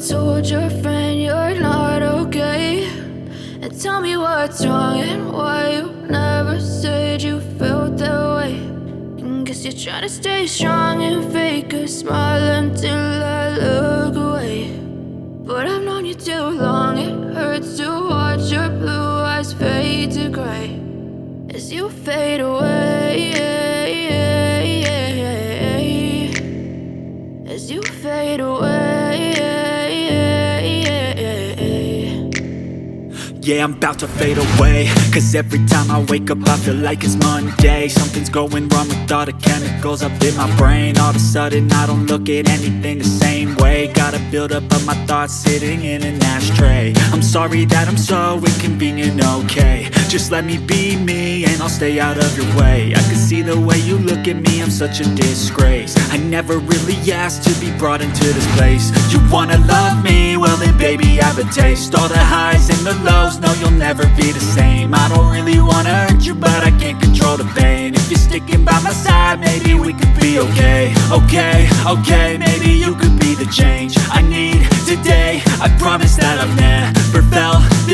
told your friend you're not okay? And tell me what's wrong and why you never said you felt that way. And guess you're trying to stay strong and fake a smile until I look away. But I've known you too long, it hurts to watch your blue eyes fade to gray as you fade away, as you fade away. Yeah, I'm about to fade away, cause every time I wake up I feel like it's Monday. Something's going wrong with all the chemicals up in my brain. All of a sudden I don't look at anything the same way. Gotta build up of my thoughts sitting in an ashtray. I'm sorry that I'm so inconvenient, okay? Just let me be me and I'll stay out of your way. I can see the way you look at me, I'm such a disgrace. I never really asked to be brought into this place. You wanna love me? Well then baby I have a taste. All the highs and the lows, no you'll never be the same. I don't really wanna hurt you but I can't control the pain. If you're sticking by my side maybe we could be okay. Okay, maybe you could be the change.